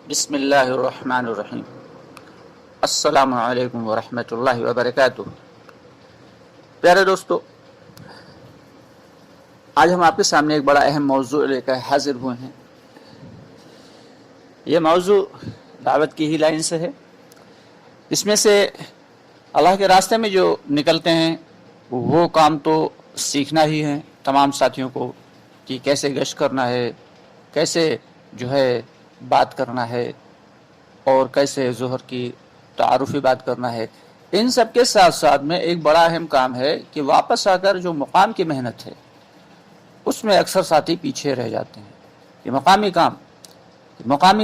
بسم اللہ الرحمن الرحیم۔ السلام علیکم ورحمۃ اللہ وبرکاتہ۔ پیارے دوستو، آج ہم آپ کے سامنے ایک بڑا اہم موضوع لے کر حاضر ہوئے ہیں۔ یہ موضوع دعوت کی ہی لائن سے ہے۔ اس میں سے اللہ کے راستے میں جو نکلتے ہیں وہ کام تو سیکھنا ہی ہے تمام ساتھیوں کو، کہ کیسے گشت کرنا ہے، کیسے جو ہے بات کرنا ہے، اور کیسے ظہر کی تعارفی بات کرنا ہے۔ ان سب کے ساتھ ساتھ میں ایک بڑا اہم کام ہے کہ واپس آ کر جو مقام کی محنت ہے اس میں اکثر ساتھی پیچھے رہ جاتے ہیں۔ یہ مقامی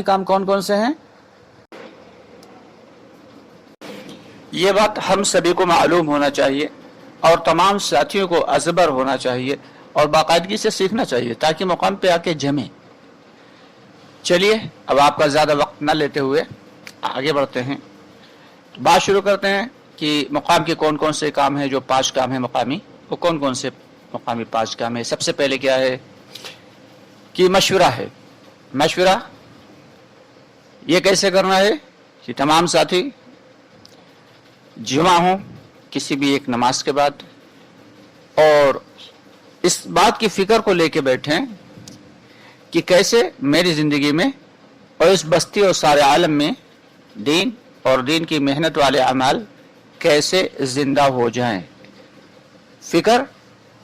کام کون کون سے ہیں؟ یہ بات ہم سبھی کو معلوم ہونا چاہیے اور تمام ساتھیوں کو ازبر ہونا چاہیے اور باقاعدگی سے سیکھنا چاہیے تاکہ مقام پہ آ کے جمے۔ چلیے اب آپ کا زیادہ وقت نہ لیتے ہوئے آگے بڑھتے ہیں، بات شروع کرتے ہیں کہ مقام کے کون کون سے کام ہیں۔ جو 5 کام ہیں مقامی، وہ کون کون سے مقامی 5 کام ہیں؟ سب سے پہلے کیا ہے کہ مشورہ ہے۔ مشورہ یہ کیسے کرنا ہے کہ تمام ساتھی جمع ہوں کسی بھی ایک نماز کے بعد، اور اس بات کی فکر کو لے کے بیٹھیں کہ کیسے میری زندگی میں اور اس بستی اور سارے عالم میں دین اور دین کی محنت والے اعمال کیسے زندہ ہو جائیں۔ فکر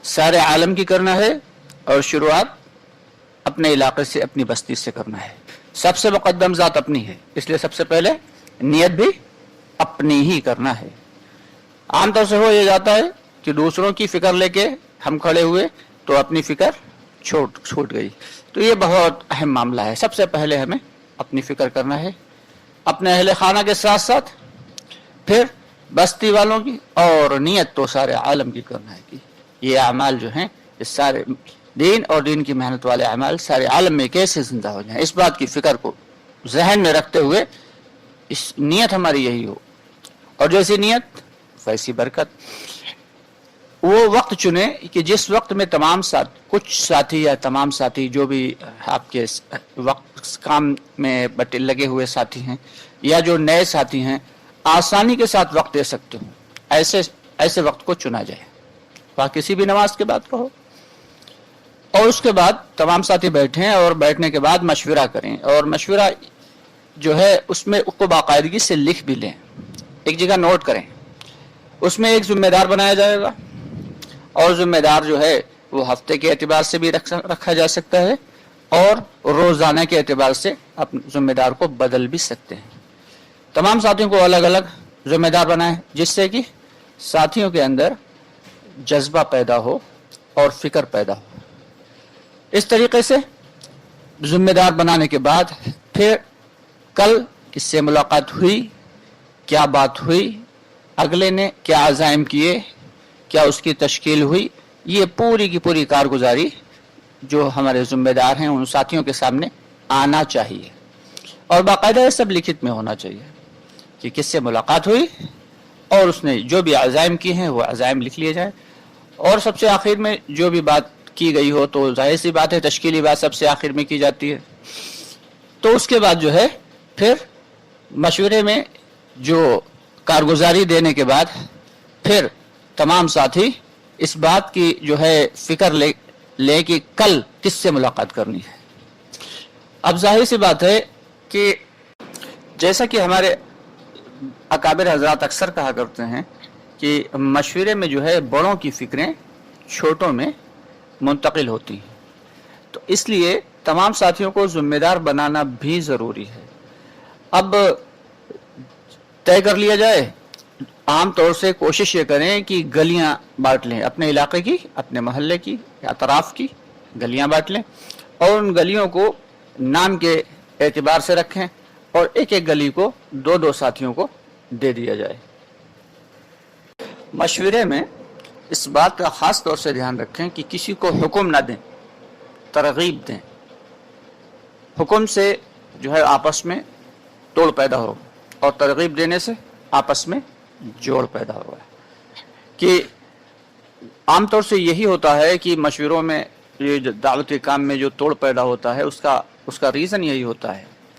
سارے عالم کی کرنا ہے اور شروعات اپنے علاقے سے، اپنی بستی سے کرنا ہے۔ سب سے مقدم ذات اپنی ہے، اس لیے سب سے پہلے نیت بھی اپنی ہی کرنا ہے۔ عام طور سے ہو یہ جاتا ہے کہ دوسروں کی فکر لے کے ہم کھڑے ہوئے تو اپنی فکر چھوٹ گئی، تو یہ بہت اہم معاملہ ہے۔ سب سے پہلے ہمیں اپنی فکر کرنا ہے، اپنے اہل خانہ کے ساتھ ساتھ پھر بستی والوں کی، اور نیت تو سارے عالم کی کرنا ہے کہ یہ اعمال جو ہیں، اس سارے دین اور دین کی محنت والے اعمال سارے عالم میں کیسے زندہ ہو جائیں۔ اس بات کی فکر کو ذہن میں رکھتے ہوئے اس نیت ہماری یہی ہو، اور جیسی نیت ویسی برکت۔ وہ وقت چنیں کہ جس وقت میں کچھ ساتھی یا تمام ساتھی جو بھی آپ کے وقت کام میں لگے ہوئے ساتھی ہیں یا جو نئے ساتھی ہیں آسانی کے ساتھ وقت دے سکتے ہوں، ایسے وقت کو چنا جائے۔ وہاں کسی بھی نماز کے بعد کہو، اور اس کے بعد تمام ساتھی بیٹھیں اور بیٹھنے کے بعد مشورہ کریں، اور مشورہ جو ہے اس میں کو باقاعدگی سے لکھ بھی لیں، ایک جگہ نوٹ کریں۔ اس میں ایک ذمہ دار بنایا جائے گا، اور ذمہ دار جو ہے وہ ہفتے کے اعتبار سے بھی رکھا جا سکتا ہے اور روزانہ کے اعتبار سے اپنے ذمہ دار کو بدل بھی سکتے ہیں۔ تمام ساتھیوں کو الگ الگ ذمہ دار بنائیں جس سے کہ ساتھیوں کے اندر جذبہ پیدا ہو اور فکر پیدا ہو۔ اس طریقے سے ذمہ دار بنانے کے بعد پھر کل کس سے ملاقات ہوئی، کیا بات ہوئی، اگلے نے کیا عزائم کیے، کیا اس کی تشکیل ہوئی، یہ پوری کی پوری کارگزاری جو ہمارے ذمہ دار ہیں ان ساتھیوں کے سامنے آنا چاہیے، اور باقاعدہ یہ سب لکھت میں ہونا چاہیے کہ کس سے ملاقات ہوئی، اور اس نے جو بھی عزائم کی ہیں وہ عزائم لکھ لیے جائیں۔ اور سب سے آخر میں جو بھی بات کی گئی ہو تو ظاہر سی بات ہے تشکیلی بات سب سے آخر میں کی جاتی ہے، تو اس کے بعد جو ہے پھر مشورے میں جو کارگزاری دینے کے بعد پھر تمام ساتھی اس بات کی جو ہے فکر لے کہ کل کس سے ملاقات کرنی ہے۔ اب ظاہر سی بات ہے کہ جیسا کہ ہمارے اکابر حضرات اکثر کہا کرتے ہیں کہ مشورے میں جو ہے بڑوں کی فکریں چھوٹوں میں منتقل ہوتی ہیں، تو اس لیے تمام ساتھیوں کو ذمہ دار بنانا بھی ضروری ہے۔ اب طے کر لیا جائے، عام طور سے کوشش یہ کریں کہ گلیاں بانٹ لیں، اپنے علاقے کی، اپنے محلے کی یا اطراف کی گلیاں بانٹ لیں، اور ان گلیوں کو نام کے اعتبار سے رکھیں، اور ایک ایک گلی کو 2 ساتھیوں کو دے دیا جائے۔ مشورے میں اس بات کا خاص طور سے دھیان رکھیں کہ کسی کو حکم نہ دیں، ترغیب دیں۔ حکم سے جو ہے آپس میں توڑ پیدا ہو، اور ترغیب دینے سے آپس میں جوڑ پیدا ہوا ہے۔ کہ عام طور سے یہی ہوتا ہے کہ مشوروں میں یہ دعوت کے کام میں جو توڑ پیدا ہوتا ہے اس کا ریزن یہی ہوتا ہے